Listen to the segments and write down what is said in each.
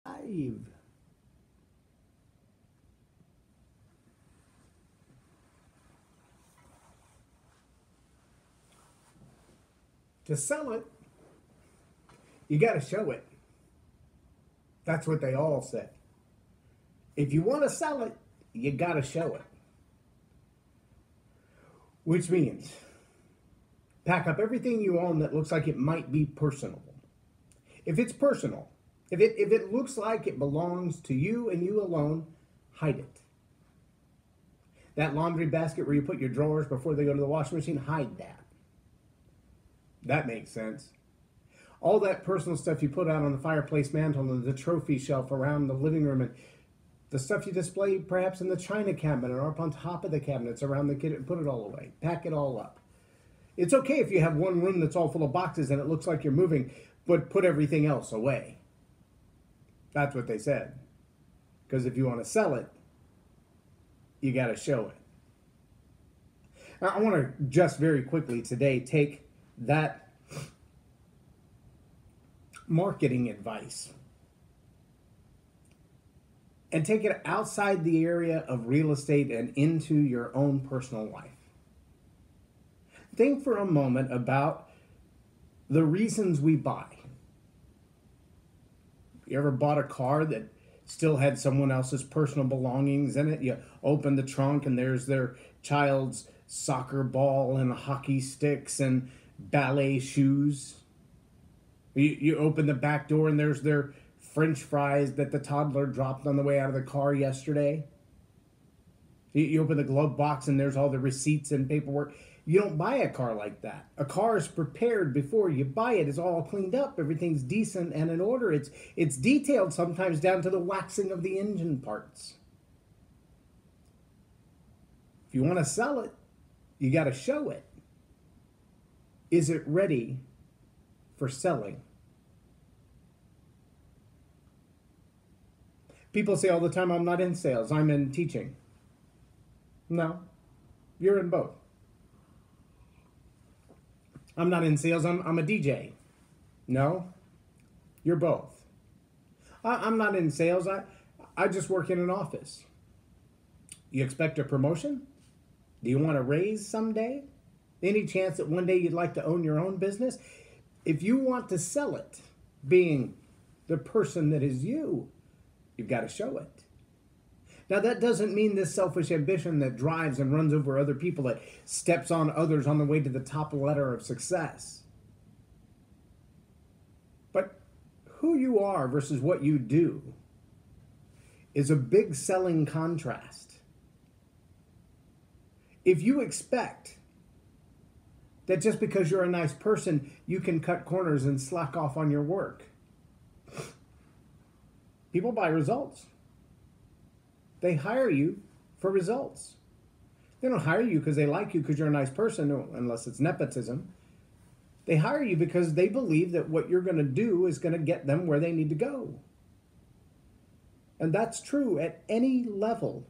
Live. To sell it, you got to show it. That's what they all say. If you want to sell it, you got to show it. Which means pack up everything you own that looks like it might be personal. If it's personal, if it looks like it belongs to you and you alone, hide it. That laundry basket where you put your drawers before they go to the washing machine, hide that. That makes sense. All that personal stuff you put out on the fireplace mantle and the trophy shelf around the living room, and the stuff you display perhaps in the china cabinet or up on top of the cabinets around the kitchen, put it all away. Pack it all up. It's okay if you have one room that's all full of boxes and it looks like you're moving, but put everything else away. That's what they said. Because if you want to sell it, you got to show it. Now, I want to just very quickly today take that marketing advice and take it outside the area of real estate and into your own personal life. Think for a moment about the reasons we buy. You ever bought a car that still had someone else's personal belongings in it? You open the trunk and there's their child's soccer ball and hockey sticks and ballet shoes. You open the back door and there's their French fries that the toddler dropped on the way out of the car yesterday. You open the glove box and there's all the receipts and paperwork. You don't buy a car like that. A car is prepared before you buy it. It's all cleaned up. Everything's decent and in order. It's detailed sometimes down to the waxing of the engine parts. If you want to sell it, you got to show it. Is it ready for selling? People say all the time, I'm not in sales, I'm in teaching. No, you're in both. I'm not in sales, I'm a DJ. No, you're both. I'm not in sales, I just work in an office. You expect a promotion? Do you want a raise someday? Any chance that one day you'd like to own your own business? If you want to sell it, being the person that is you, you've got to show it. Now, that doesn't mean this selfish ambition that drives and runs over other people, that steps on others on the way to the top ladder of success. But who you are versus what you do is a big selling contrast. If you expect that just because you're a nice person, you can cut corners and slack off on your work, people buy results. They hire you for results. They don't hire you because they like you because you're a nice person, unless it's nepotism. They hire you because they believe that what you're going to do is going to get them where they need to go. And that's true at any level,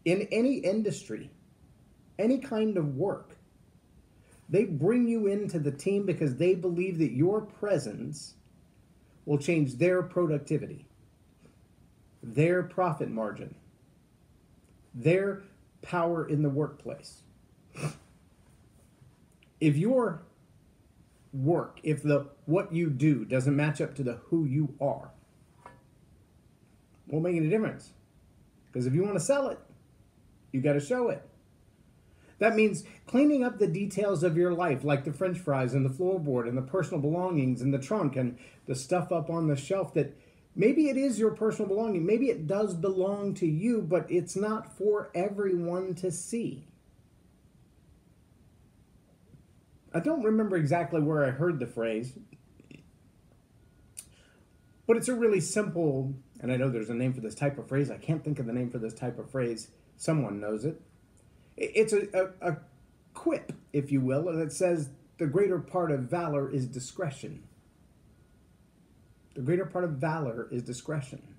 in any industry, any kind of work. They bring you into the team because they believe that your presence will change their productivity, their profit margin, their power in the workplace. If your work, if what you do doesn't match up to the who you are, won't make any difference. Because if you want to sell it, you got to show it. That means cleaning up the details of your life, like the French fries and the floorboard and the personal belongings and the trunk and the stuff up on the shelf that maybe it is your personal belonging. Maybe it does belong to you, but it's not for everyone to see. I don't remember exactly where I heard the phrase, but it's a really simple, and I know there's a name for this type of phrase. I can't think of the name for this type of phrase. Someone knows it. It's a quip, if you will, and it says the greater part of valor is discretion. The greater part of valor is discretion.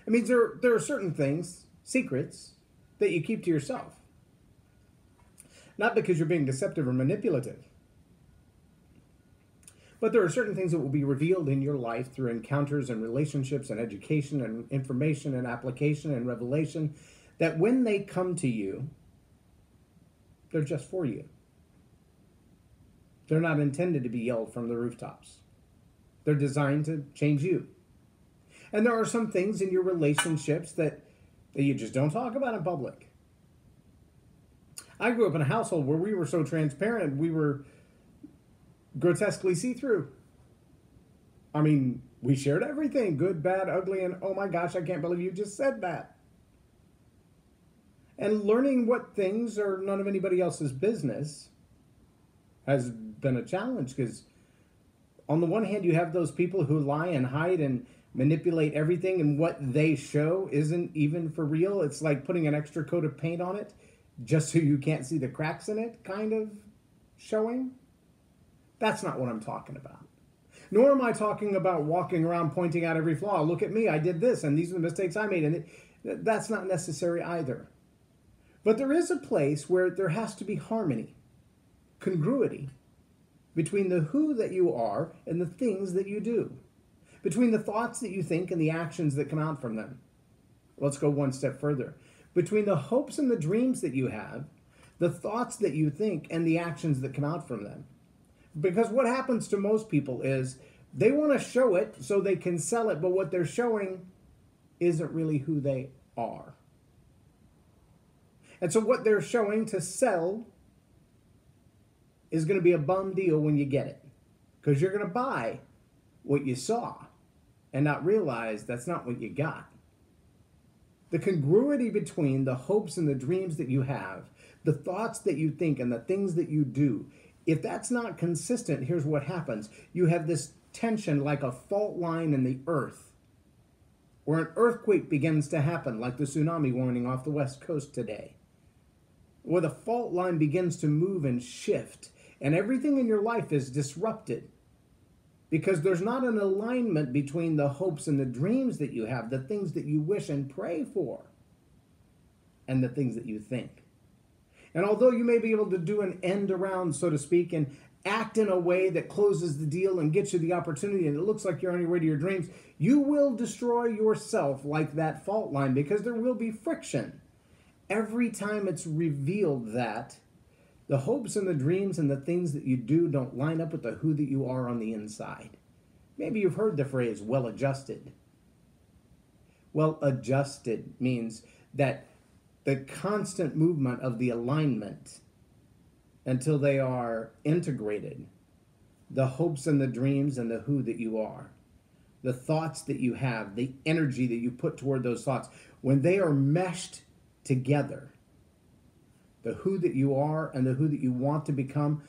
It means there are certain things, secrets, that you keep to yourself. Not because you're being deceptive or manipulative, But there are certain things that will be revealed in your life through encounters and relationships and education and information and application and revelation that when they come to you, they're just for you. They're not intended to be yelled from the rooftops. They're designed to change you. And there are some things in your relationships that you just don't talk about in public. I grew up in a household where we were so transparent, we were grotesquely see-through. I mean, we shared everything, good, bad, ugly, and oh my gosh, I can't believe you just said that. And learning what things are none of anybody else's business has been a challenge, because on the one hand, you have those people who lie and hide and manipulate everything, and what they show isn't even for real. It's like putting an extra coat of paint on it just so you can't see the cracks in it, kind of showing. That's not what I'm talking about. Nor am I talking about walking around pointing out every flaw. Look at me, I did this, and these are the mistakes I made. And that's not necessary either. But there is a place where there has to be harmony, congruity, between the who that you are and the things that you do, between the thoughts that you think and the actions that come out from them. Let's go one step further. Between the hopes and the dreams that you have, the thoughts that you think, and the actions that come out from them. Because what happens to most people is they want to show it so they can sell it, but what they're showing isn't really who they are. And so what they're showing to sell is going to be a bum deal when you get it. Because you're going to buy what you saw and not realize that's not what you got. The congruity between the hopes and the dreams that you have, the thoughts that you think, and the things that you do, if that's not consistent, here's what happens. You have this tension like a fault line in the earth, where an earthquake begins to happen, like the tsunami warning off the West Coast today, where the fault line begins to move and shift, and everything in your life is disrupted because there's not an alignment between the hopes and the dreams that you have, the things that you wish and pray for, and the things that you think. And although you may be able to do an end around, so to speak, and act in a way that closes the deal and gets you the opportunity, and it looks like you're on your way to your dreams, you will destroy yourself like that fault line, because there will be friction. Every time it's revealed that the hopes and the dreams and the things that you do don't line up with the who that you are on the inside. Maybe you've heard the phrase well-adjusted. Well-adjusted means that the constant movement of the alignment until they are integrated, the hopes and the dreams and the who that you are, the thoughts that you have, the energy that you put toward those thoughts, when they are meshed together, the who that you are and the who that you want to become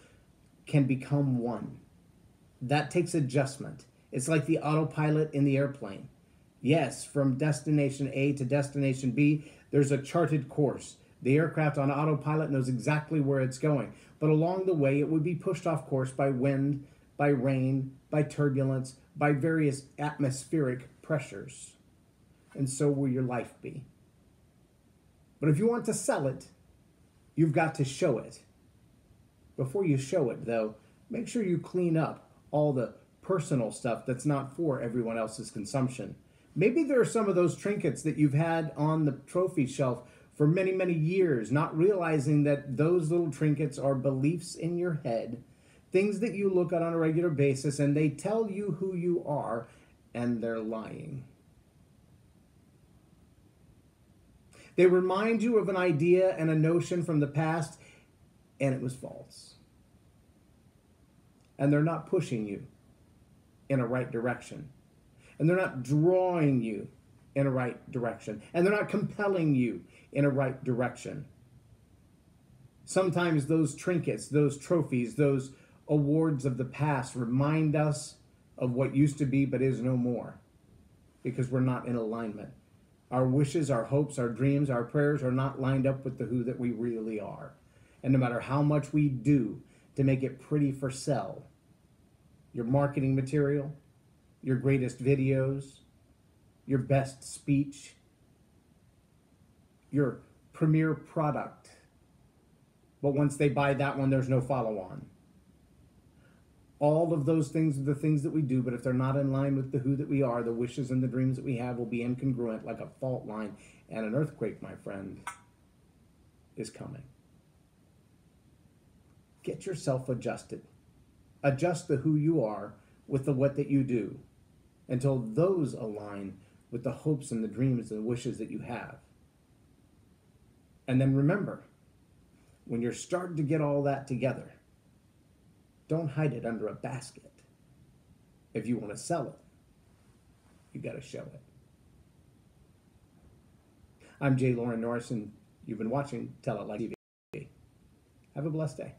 can become one. That takes adjustment. It's like the autopilot in the airplane. Yes, from destination A to destination B, there's a charted course. The aircraft on autopilot knows exactly where it's going. But along the way, it would be pushed off course by wind, by rain, by turbulence, by various atmospheric pressures. And so will your life be. But if you want to sell it, you've got to show it. Before you show it, though, make sure you clean up all the personal stuff that's not for everyone else's consumption. Maybe there are some of those trinkets that you've had on the trophy shelf for many, many years, not realizing that those little trinkets are beliefs in your head, things that you look at on a regular basis, and they tell you who you are, and they're lying. They remind you of an idea and a notion from the past, and it was false. And they're not pushing you in a right direction. And they're not drawing you in a right direction. And they're not compelling you in a right direction. Sometimes those trinkets, those trophies, those awards of the past remind us of what used to be but is no more, because we're not in alignment. Our wishes, our hopes, our dreams, our prayers are not lined up with the who that we really are. And no matter how much we do to make it pretty for sell, your marketing material, your greatest videos, your best speech, your premier product, but once they buy that one, there's no follow-on. All of those things are the things that we do, but if they're not in line with the who that we are, the wishes and the dreams that we have will be incongruent like a fault line. And an earthquake, my friend, is coming. Get yourself adjusted. Adjust the who you are with the what that you do until those align with the hopes and the dreams and the wishes that you have. And then remember, when you're starting to get all that together, don't hide it under a basket. If you want to sell it, you got to show it. I'm J Loren Norris, and you've been watching Tell It Like TV. Have a blessed day.